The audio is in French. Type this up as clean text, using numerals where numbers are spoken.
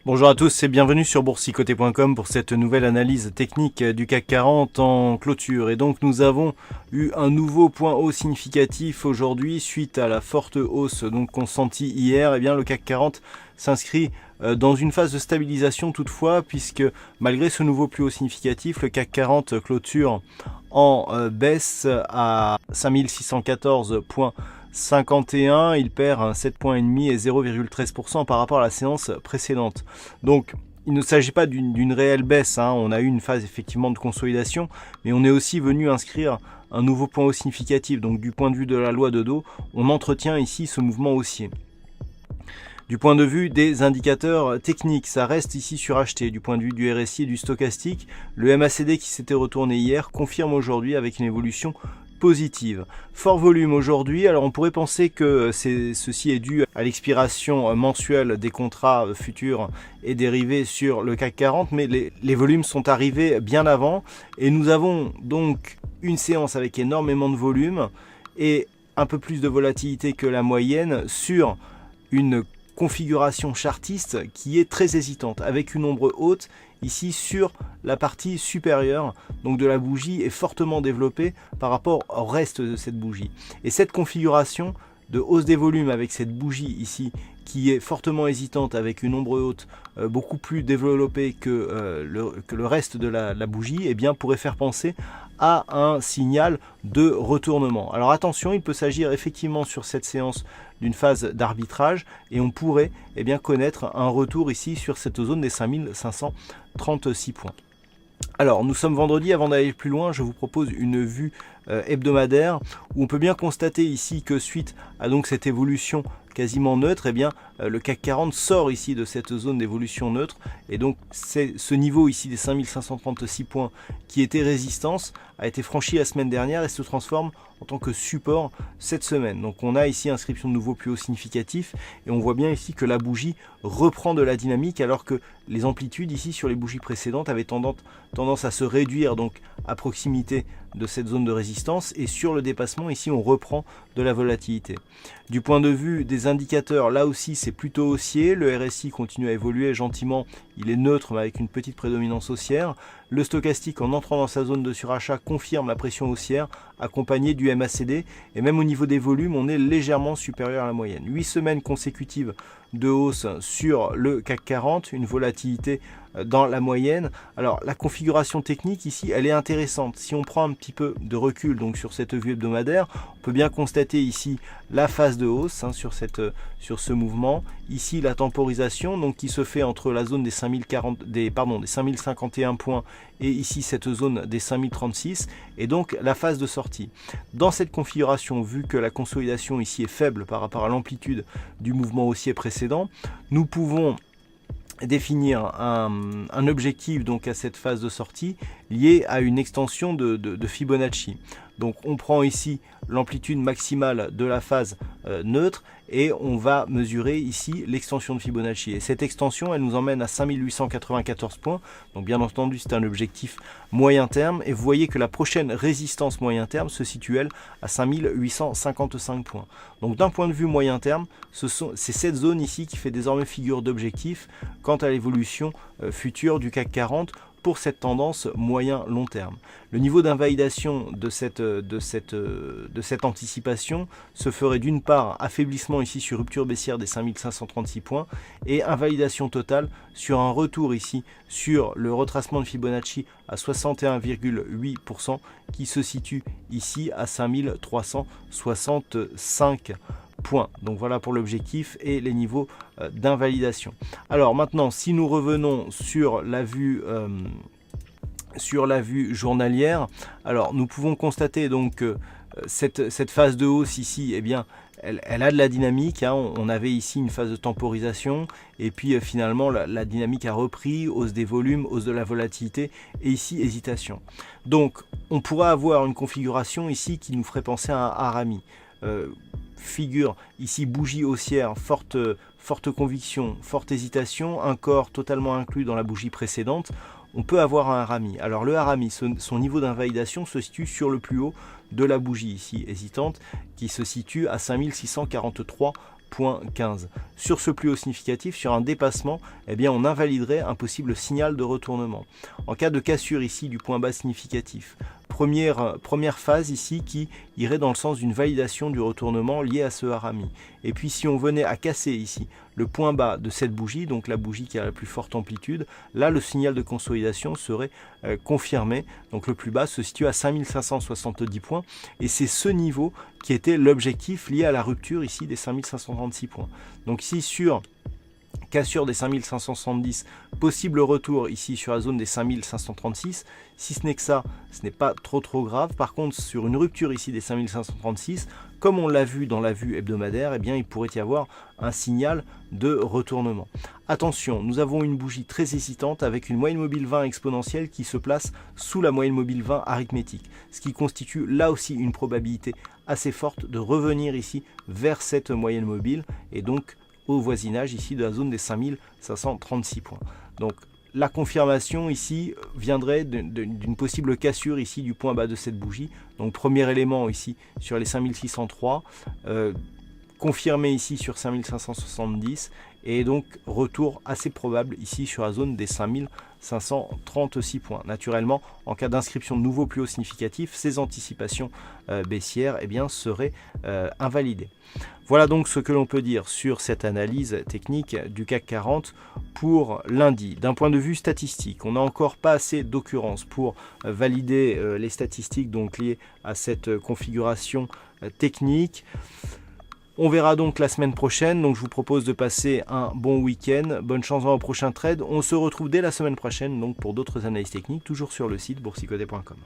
Bonjour à tous et bienvenue sur boursicoté.com pour cette nouvelle analyse technique du CAC 40 en clôture. Et donc nous avons eu un nouveau point haut significatif aujourd'hui suite à la forte hausse consentie hier. Et bien le CAC 40 s'inscrit dans une phase de stabilisation toutefois, puisque malgré ce nouveau plus haut significatif, le CAC 40 clôture en baisse à 5614,51, il perd 7,5 points et 0,13% par rapport à la séance précédente. Donc il ne s'agit pas d'une réelle baisse, on a eu une phase effectivement de consolidation, mais on est aussi venu inscrire un nouveau point haut significatif. Donc du point de vue de la loi de Dow, on entretient ici ce mouvement haussier. Du point de vue des indicateurs techniques, ça reste ici suracheté. Du point de vue du RSI et du stochastique, le MACD qui s'était retourné hier confirme aujourd'hui avec une évolution positive. Fort volume aujourd'hui, alors on pourrait penser que ceci est dû à l'expiration mensuelle des contrats futurs et dérivés sur le CAC 40, mais les volumes sont arrivés bien avant et nous avons donc une séance avec énormément de volume et un peu plus de volatilité que la moyenne sur une configuration chartiste qui est très hésitante, avec une ombre haute ici sur la partie supérieure donc de la bougie est fortement développée par rapport au reste de cette bougie. Et cette configuration de hausse des volumes avec cette bougie ici qui est fortement hésitante avec une ombre haute beaucoup plus développée que le reste de la bougie, eh bien pourrait faire penser à un signal de retournement. Alors attention, il peut s'agir effectivement sur cette séance d'une phase d'arbitrage et on pourrait connaître un retour ici sur cette zone des 5536 points. Alors nous sommes vendredi, avant d'aller plus loin, je vous propose une vue hebdomadaire où on peut bien constater ici que suite à donc cette évolution quasiment neutre, le CAC 40 sort ici de cette zone d'évolution neutre et donc c'est ce niveau ici des 5536 points qui était résistance a été franchi la semaine dernière et se transforme en tant que support cette semaine. Donc on a ici inscription de nouveaux plus hauts significatifs et on voit bien ici que la bougie reprend de la dynamique alors que les amplitudes ici sur les bougies précédentes avaient tendance à se réduire donc à proximité de cette zone de résistance et sur le dépassement ici on reprend de la volatilité. Du point de vue des indicateurs, là aussi c'est plutôt haussier, le RSI continue à évoluer gentiment, il est neutre mais avec une petite prédominance haussière. Le stochastique en entrant dans sa zone de surachat confirme la pression haussière accompagnée du MACD et même au niveau des volumes on est légèrement supérieur à la moyenne. 8 semaines consécutives de hausse sur le CAC 40, une volatilité dans la moyenne. Alors la configuration technique ici elle est intéressante. Si on prend un petit peu de recul donc sur cette vue hebdomadaire, on peut bien constater ici la phase de hausse sur ce mouvement. Ici la temporisation donc qui se fait entre la zone des 5051 points et ici cette zone des 5036 et donc la phase de sortie. Dans cette configuration, vu que la consolidation ici est faible par rapport à l'amplitude du mouvement haussier précédent, nous pouvons définir un objectif donc à cette phase de sortie lié à une extension de Fibonacci. Donc on prend ici l'amplitude maximale de la phase neutre et on va mesurer ici l'extension de Fibonacci. Et cette extension elle nous emmène à 5894 points. Donc bien entendu c'est un objectif moyen terme et vous voyez que la prochaine résistance moyen terme se situe elle à 5855 points. Donc d'un point de vue moyen terme, c'est cette zone ici qui fait désormais figure d'objectif quant à l'évolution future du CAC 40 pour cette tendance moyen-long terme. Le niveau d'invalidation de cette anticipation se ferait d'une part affaiblissement ici sur rupture baissière des 5536 points et invalidation totale sur un retour ici sur le retracement de Fibonacci à 61,8% qui se situe ici à 5365 points. Donc voilà pour l'objectif et les niveaux d'invalidation. Alors maintenant, si nous revenons sur la vue journalière, alors nous pouvons constater donc que cette phase de hausse ici, elle a de la dynamique. On avait ici une phase de temporisation et puis finalement la dynamique a repris, hausse des volumes, hausse de la volatilité et ici hésitation. Donc on pourrait avoir une configuration ici qui nous ferait penser à un harami. Figure ici bougie haussière, forte conviction, forte hésitation, un corps totalement inclus dans la bougie précédente, on peut avoir un harami. Alors le harami, son niveau d'invalidation se situe sur le plus haut de la bougie ici hésitante qui se situe à 5643 0,15. Sur ce plus haut significatif, sur un dépassement, eh bien, on invaliderait un possible signal de retournement. En cas de cassure ici du point bas significatif, première phase ici qui irait dans le sens d'une validation du retournement lié à ce harami. Et puis si on venait à casser ici le point bas de cette bougie, donc la bougie qui a la plus forte amplitude, là le signal de consolidation serait confirmé. Donc le plus bas se situe à 5570 points et c'est ce niveau qui était l'objectif lié à la rupture ici des 5536 points. Donc ici sur cassure des 5570, possible retour ici sur la zone des 5536. Si ce n'est que ça, ce n'est pas trop grave. Par contre, sur une rupture ici des 5536, comme on l'a vu dans la vue hebdomadaire, eh bien, il pourrait y avoir un signal de retournement. Attention, nous avons une bougie très hésitante avec une moyenne mobile 20 exponentielle qui se place sous la moyenne mobile 20 arithmétique, ce qui constitue là aussi une probabilité assez forte de revenir ici vers cette moyenne mobile et donc au voisinage ici de la zone des 5536 points. Donc la confirmation ici viendrait d'une possible cassure ici du point bas de cette bougie. Donc premier élément ici sur les 5603, confirmé ici sur 5570 et donc retour assez probable ici sur la zone des 5536 points. Naturellement, en cas d'inscription de nouveaux plus hauts significatifs, ces anticipations baissières eh bien, seraient invalidées. Voilà donc ce que l'on peut dire sur cette analyse technique du CAC 40 pour lundi. D'un point de vue statistique, on n'a encore pas assez d'occurrences pour valider les statistiques donc liées à cette configuration technique. On verra donc la semaine prochaine, donc je vous propose de passer un bon week-end. Bonne chance dans le prochain trade. On se retrouve dès la semaine prochaine donc pour d'autres analyses techniques, toujours sur le site boursicoté.com.